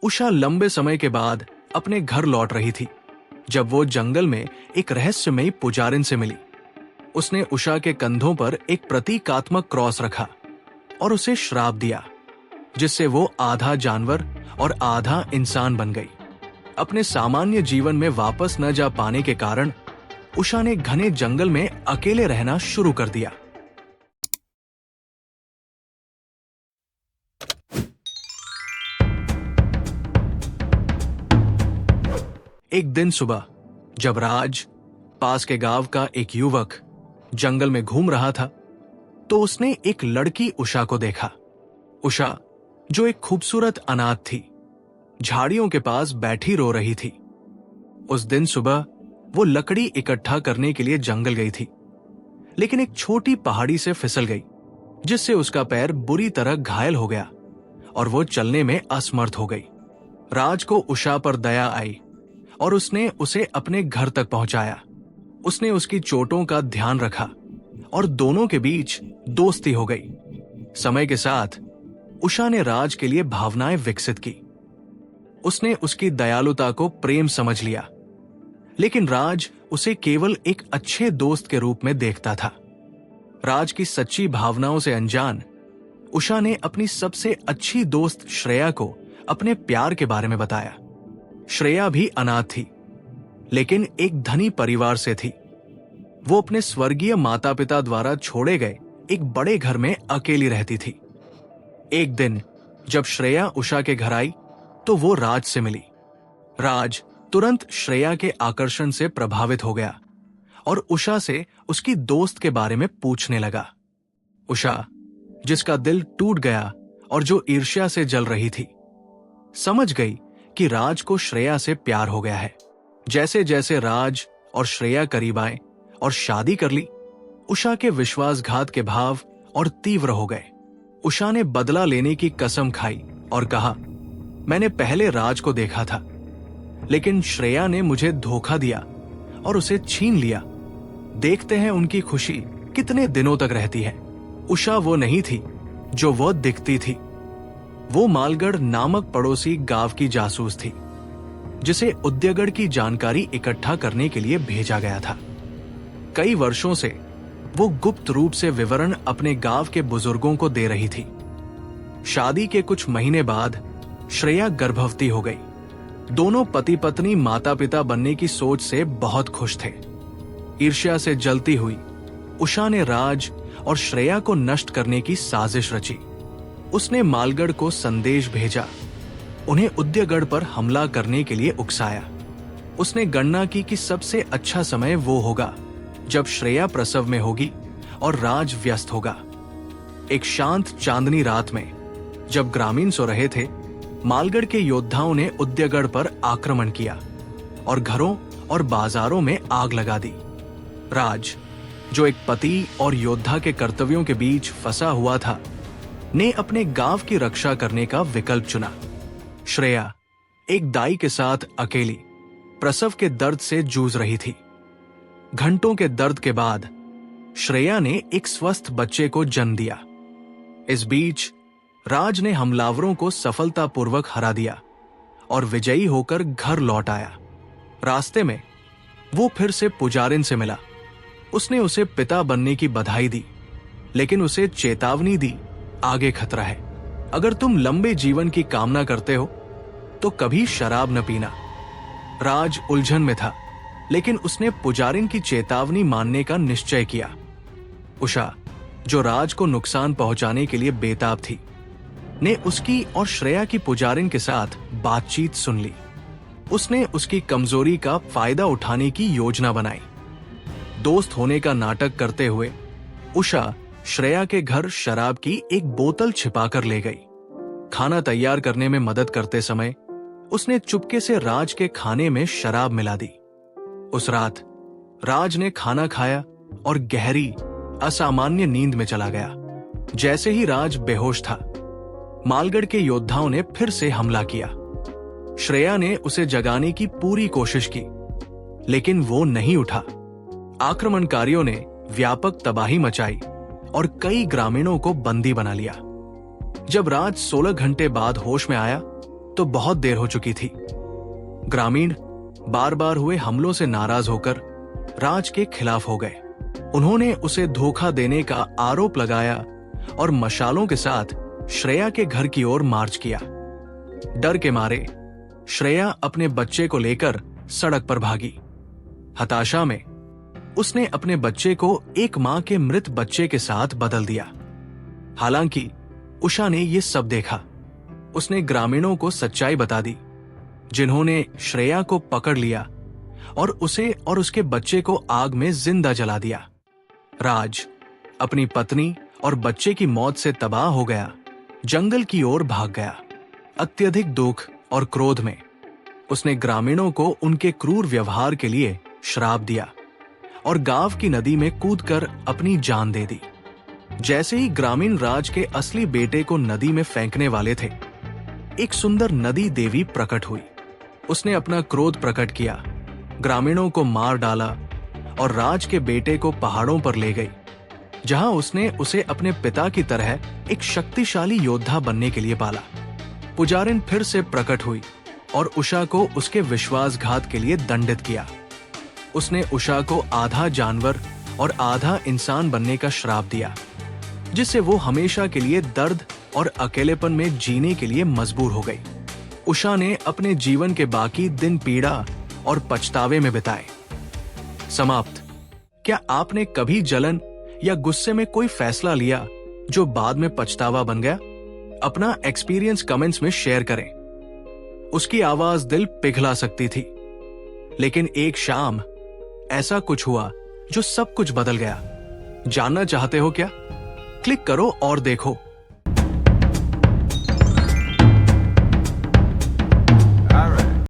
उषा लंबे समय के बाद अपने घर लौट रही थी जब वो जंगल में एक रहस्यमयी पुजारिन से मिली। उसने उषा के कंधों पर एक प्रतीकात्मक क्रॉस रखा और उसे श्राप दिया, जिससे वो आधा जानवर और आधा इंसान बन गई। अपने सामान्य जीवन में वापस न जा पाने के कारण उषा ने घने जंगल में अकेले रहना शुरू कर दिया। एक दिन सुबह जब राज, पास के गांव का एक युवक, जंगल में घूम रहा था तो उसने एक लड़की उषा को देखा। उषा, जो एक खूबसूरत अनाथ थी, झाड़ियों के पास बैठी रो रही थी। उस दिन सुबह वो लकड़ी इकट्ठा करने के लिए जंगल गई थी, लेकिन एक छोटी पहाड़ी से फिसल गई, जिससे उसका पैर बुरी तरह घायल हो गया और वो चलने में असमर्थ हो गई। राज को उषा पर दया आई और उसने उसे अपने घर तक पहुंचाया। उसने उसकी चोटों का ध्यान रखा और दोनों के बीच दोस्ती हो गई। समय के साथ उषा ने राज के लिए भावनाएं विकसित की। उसने उसकी दयालुता को प्रेम समझ लिया, लेकिन राज उसे केवल एक अच्छे दोस्त के रूप में देखता था। राज की सच्ची भावनाओं से अनजान उषा ने अपनी सबसे अच्छी दोस्त श्रेया को अपने प्यार के बारे में बताया। श्रेया भी अनाथ थी, लेकिन एक धनी परिवार से थी। वो अपने स्वर्गीय माता पिता द्वारा छोड़े गए एक बड़े घर में अकेली रहती थी। एक दिन जब श्रेया उषा के घर आई तो वो राज से मिली। राज तुरंत श्रेया के आकर्षण से प्रभावित हो गया और उषा से उसकी दोस्त के बारे में पूछने लगा। उषा, जिसका दिल टूट गया और जो ईर्ष्या से जल रही थी, समझ गई कि राज को श्रेया से प्यार हो गया है। जैसे जैसे राज और श्रेया करीब आए और शादी कर ली, उषा के विश्वासघात के भाव और तीव्र हो गए। उषा ने बदला लेने की कसम खाई और कहा, मैंने पहले राज को देखा था, लेकिन श्रेया ने मुझे धोखा दिया और उसे छीन लिया। देखते हैं उनकी खुशी कितने दिनों तक रहती है। उषा वो नहीं थी जो वो दिखती थी। वो मालगढ़ नामक पड़ोसी गांव की जासूस थी, जिसे उद्यगढ़ की जानकारी इकट्ठा करने के लिए भेजा गया था। कई वर्षों से वो गुप्त रूप से विवरण अपने गांव के बुजुर्गों को दे रही थी। शादी के कुछ महीने बाद श्रेया गर्भवती हो गई। दोनों पति पत्नी माता पिता बनने की सोच से बहुत खुश थे। ईर्ष्या से जलती हुई उषा ने राज और श्रेया को नष्ट करने की साजिश रची। उसने मालगढ़ को संदेश भेजा, उन्हें उद्यगढ़ पर हमला करने के लिए उकसाया। उसने गणना की कि सबसे अच्छा समय वो होगा जब श्रेया प्रसव में होगी और राज व्यस्त होगा। एक शांत चांदनी रात में जब ग्रामीण सो रहे थे, मालगढ़ के योद्धाओं ने उद्यगढ़ पर आक्रमण किया और घरों और बाजारों में आग लगा दी। राज, जो एक पति और योद्धा के कर्तव्यों के बीच फंसा हुआ था, ने अपने गांव की रक्षा करने का विकल्प चुना। श्रेया एक दाई के साथ अकेली प्रसव के दर्द से जूझ रही थी। घंटों के दर्द के बाद श्रेया ने एक स्वस्थ बच्चे को जन्म दिया। इस बीच राज ने हमलावरों को सफलतापूर्वक हरा दिया और विजयी होकर घर लौट आया। रास्ते में वो फिर से पुजारिन से मिला। उसने उसे पिता बनने की बधाई दी, लेकिन उसे चेतावनी दी, आगे खतरा है। अगर तुम लंबे जीवन की कामना करते हो तो कभी शराब न पीना। राज उलझन में था, लेकिन उसने पुजारिन की चेतावनी मानने का निश्चय किया। उषा, जो राज को नुकसान पहुंचाने के लिए बेताब थी, ने उसकी और श्रेया की पुजारिन के साथ बातचीत सुन ली। उसने उसकी कमजोरी का फायदा उठाने की योजना बनाई। दोस्त होने का नाटक करते हुए उषा श्रेया के घर शराब की एक बोतल छिपाकर ले गई। खाना तैयार करने में मदद करते समय उसने चुपके से राज के खाने में शराब मिला दी। उस रात राज ने खाना खाया और गहरी असामान्य नींद में चला गया। जैसे ही राज बेहोश था, मालगढ़ के योद्धाओं ने फिर से हमला किया। श्रेया ने उसे जगाने की पूरी कोशिश की, लेकिन वो नहीं उठा। आक्रमणकारियों ने व्यापक तबाही मचाई और कई ग्रामीणों को बंदी बना लिया। जब राज 16 घंटे बाद होश में आया तो बहुत देर हो चुकी थी। ग्रामीण बार बार हुए हमलों से नाराज होकर राज के खिलाफ हो गए। उन्होंने उसे धोखा देने का आरोप लगाया और मशालों के साथ श्रेया के घर की ओर मार्च किया। डर के मारे श्रेया अपने बच्चे को लेकर सड़क पर भागी। हताशा में उसने अपने बच्चे को एक मां के मृत बच्चे के साथ बदल दिया। हालांकि उषा ने यह सब देखा। उसने ग्रामीणों को सच्चाई बता दी, जिन्होंने श्रेया को पकड़ लिया और उसे और उसके बच्चे को आग में जिंदा जला दिया। राज अपनी पत्नी और बच्चे की मौत से तबाह हो गया, जंगल की ओर भाग गया। अत्यधिक दुख और क्रोध में उसने ग्रामीणों को उनके क्रूर व्यवहार के लिए श्राप दिया और गांव की नदी में कूदकर अपनी जान दे दी। जैसे ही ग्रामीण राज के असली बेटे को नदी में फेंकने वाले थे, एक सुंदर नदी देवी प्रकट हुई। उसने अपना क्रोध प्रकट किया, ग्रामीणों को मार डाला और राज के बेटे को पहाड़ों पर ले गई, जहां उसने उसे अपने पिता की तरह एक शक्तिशाली योद्धा बनने के लिए पाला। पुजारिन फिर से प्रकट हुई और उषा को उसके विश्वासघात के लिए दंडित किया। उसने उषा को आधा जानवर और आधा इंसान बनने का श्राप दिया, जिससे वो हमेशा के लिए दर्द और अकेलेपन में जीने के लिए मजबूर हो गई। उषा ने अपने जीवन के बाकी दिन पीड़ा और पछतावे में बिताए। समाप्त। क्या आपने कभी जलन या गुस्से में कोई फैसला लिया जो बाद में पछतावा बन गया? अपना एक्सपीरियंस कमेंट्स में शेयर करें। उसकी आवाज दिल पिघला सकती थी, लेकिन एक शाम ऐसा कुछ हुआ जो सब कुछ बदल गया। जानना चाहते हो क्या? क्लिक करो और देखो।